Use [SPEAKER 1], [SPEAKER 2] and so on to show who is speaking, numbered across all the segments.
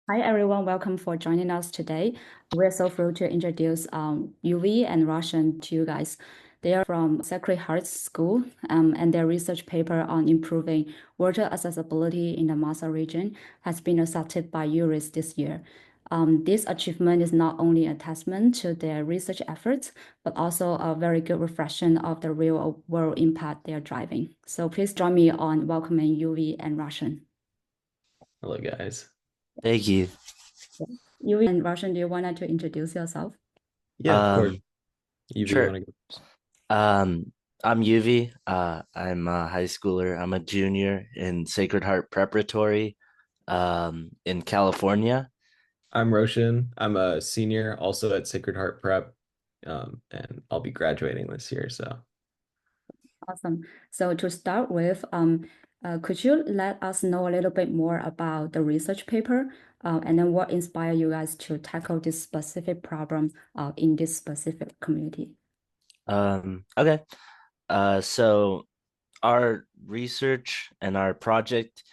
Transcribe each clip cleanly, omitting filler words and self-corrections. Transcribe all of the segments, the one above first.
[SPEAKER 1] Hi everyone, welcome for joining us today. We're so thrilled to introduce Yuvi and Roshan to you guys. They are from Sacred Heart School, and their research paper on improving water accessibility in the Maasai region has been accepted by URIS this year. This achievement is not only a testament to their research efforts, but also a very good reflection of the real world impact they are driving. So please join me on welcoming Yuvi and Roshan.
[SPEAKER 2] Hello, guys.
[SPEAKER 3] Thank you.
[SPEAKER 1] Yuvi and Roshan, do you want to introduce yourself?
[SPEAKER 2] Yeah, of course.
[SPEAKER 3] Um,
[SPEAKER 2] Evie, you
[SPEAKER 3] sure.
[SPEAKER 2] want to go first?
[SPEAKER 3] I'm Yuvi. I'm a high schooler. I'm a junior in Sacred Heart Preparatory, in California.
[SPEAKER 2] I'm Roshan. I'm a senior also at Sacred Heart Prep, and I'll be graduating this year. So,
[SPEAKER 1] Awesome. So to start with, could you let us know a little bit more about the research paper, and then what inspired you guys to tackle this specific problem in this specific community?
[SPEAKER 3] Okay. So our research and our project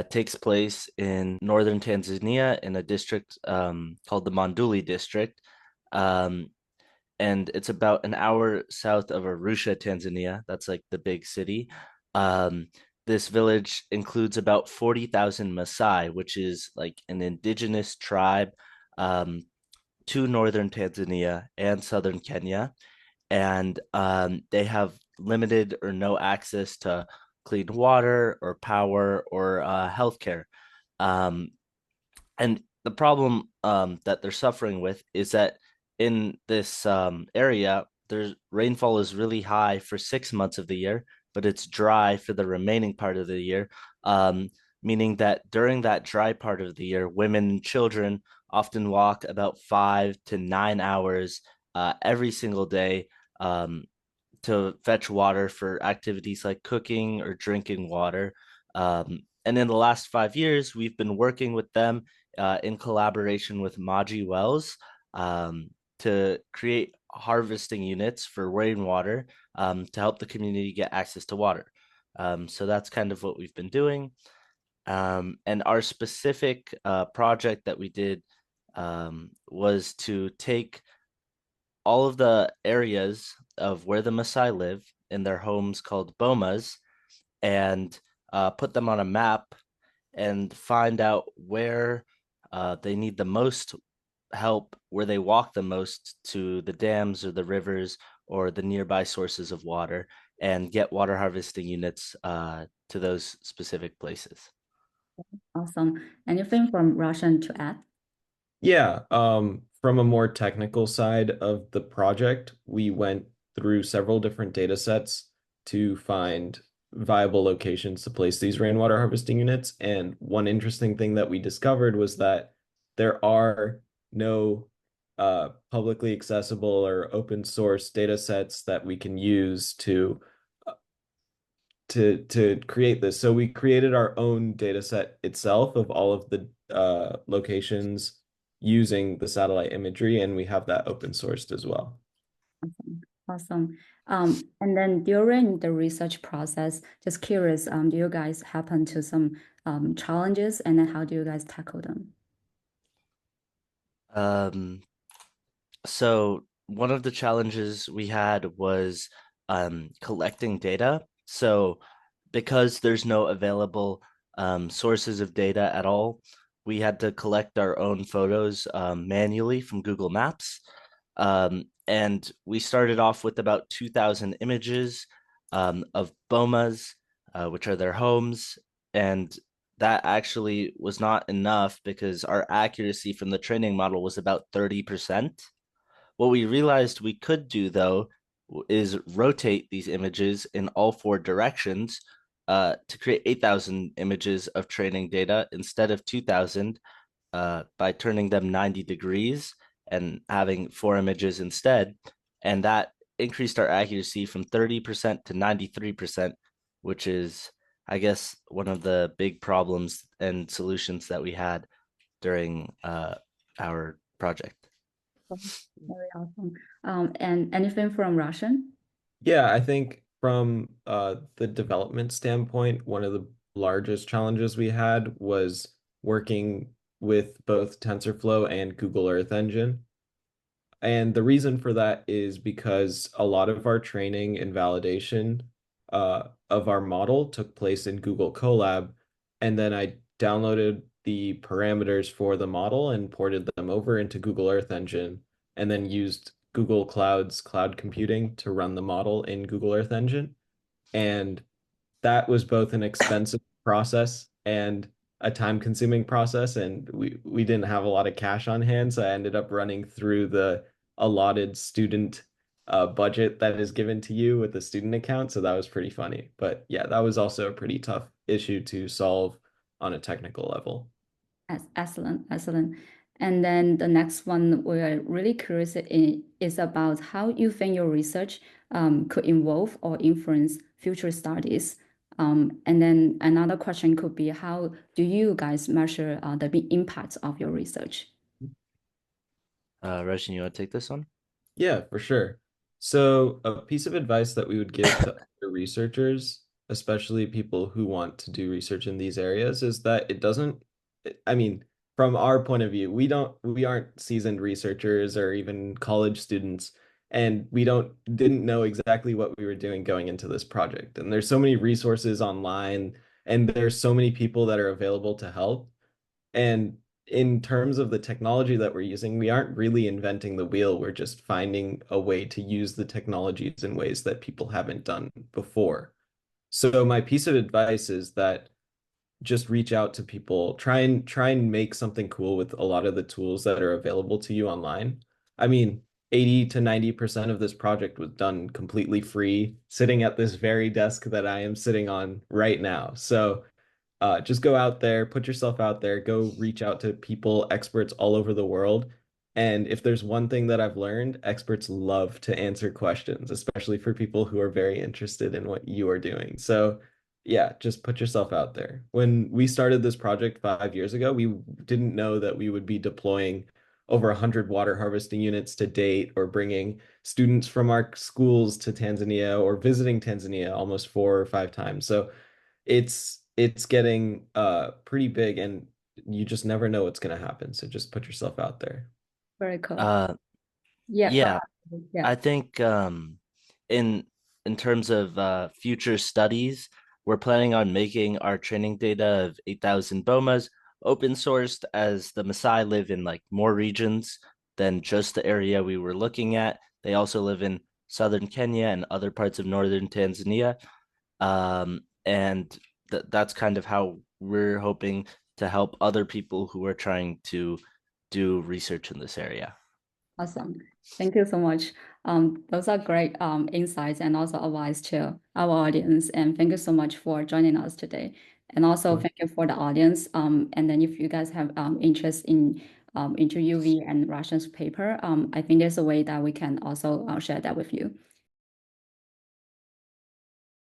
[SPEAKER 3] takes place in northern Tanzania in a district called the Monduli district. Um, and it's about an hour south of Arusha, Tanzania. That's like the big city. Um, this village includes about 40,000 Maasai, which is like an indigenous tribe um, to northern Tanzania and southern Kenya. And they have limited or no access to clean water or power or healthcare. Um, and the problem that they're suffering with is that in this area, there's rainfall is really high for 6 months of the year, but it's dry for the remaining part of the year. Meaning that during that dry part of the year, women and children often walk about 5 to 9 hours every single day um, to fetch water for activities like cooking or drinking water. And in the last 5 years, we've been working with them in collaboration with Maji Wells to create harvesting units for rainwater to help the community get access to water. So that's kind of what we've been doing. And our specific project that we did was to take all of the areas of where the Maasai live in their homes called bomas and put them on a map and find out where they need the most help, where they walk the most to the dams or the rivers or the nearby sources of water, and get water harvesting units to those specific places.
[SPEAKER 1] Awesome. Anything from Roshan to add?
[SPEAKER 2] yeah, from a more technical side of the project, we went through several different data sets to find viable locations to place these rainwater harvesting units. And one interesting thing that we discovered was that there are no publicly accessible or open source data sets that we can use to create this. So we created our own data set itself of all of the locations using the satellite imagery, and we have that open sourced as well.
[SPEAKER 1] Awesome. And then during the research process, just curious, do you guys happen to some challenges, and then how do you guys tackle them?
[SPEAKER 3] Um, so one of the challenges we had was collecting data. So because there's no available sources of data at all, we had to collect our own photos manually from Google Maps. And we started off with about 2,000 images of bomas, which are their homes. And that actually was not enough because our accuracy from the training model was about 30%. What we realized we could do, though, is rotate these images in all four directions to create 8,000 images of training data instead of 2,000 by turning them 90 degrees and having four images instead. And that increased our accuracy from 30% to 93%, which is, I guess, one of the big problems and solutions that we had during our project.
[SPEAKER 1] Very awesome. And anything from Russian?
[SPEAKER 2] Yeah, I think from the development standpoint, one of the largest challenges we had was working with both TensorFlow and Google Earth Engine. And the reason for that is because a lot of our training and validation of our model took place in Google Colab. And then I downloaded the parameters for the model and ported them over into Google Earth Engine, and then used Google Cloud's cloud computing to run the model in Google Earth Engine. And that was both an expensive process and a time-consuming process, and we didn't have a lot of cash on hand, so I ended up running through the allotted student budget that is given to you with the student account. So that was pretty funny. But yeah, that was also a pretty tough issue to solve on a technical level.
[SPEAKER 1] Excellent, excellent. And then the next one we're really curious in is about how you think your research could involve or influence future studies. And then another question could be, how do you guys measure the impact of your research?
[SPEAKER 3] Roshan, you want to take this one?
[SPEAKER 2] Yeah, for sure. So a piece of advice that we would give to other researchers, especially people who want to do research in these areas, is that it doesn't, I mean, from our point of view, we aren't seasoned researchers or even college students, and we didn't know exactly what we were doing going into this project. And there's so many resources online, and there's so many people that are available to help. And in terms of the technology that we're using, we aren't really inventing the wheel. We're just finding a way to use the technologies in ways that people haven't done before. So my piece of advice is that just reach out to people, try and make something cool with a lot of the tools that are available to you online. I mean, 80 to 90% of this project was done completely free, sitting at this very desk that I am sitting on right now. So just go out there, put yourself out there, go reach out to people, experts all over the world. And if there's one thing that I've learned, experts love to answer questions, especially for people who are very interested in what you are doing. So yeah, just put yourself out there. When we started this project 5 years ago, we didn't know that we would be deploying over 100 water harvesting units to date, or bringing students from our schools to Tanzania, or visiting Tanzania almost 4 or 5 times. So it's getting pretty big, and you just never know what's going to happen. So just put yourself out there.
[SPEAKER 1] Very cool.
[SPEAKER 3] Yeah,
[SPEAKER 1] Yeah.
[SPEAKER 3] I think in in terms of future studies, we're planning on making our training data of 8,000 bomas open sourced, as the Maasai live in like more regions than just the area we were looking at. They also live in southern Kenya and other parts of northern Tanzania. And that's kind of how we're hoping to help other people who are trying to do research in this area.
[SPEAKER 1] Awesome. Thank you so much. Those are great insights and also advice to our audience. And thank you so much for joining us today. And also thank you for the audience. And then if you guys have interest in into UV and Russian's paper, I think there's a way that we can also share that with you.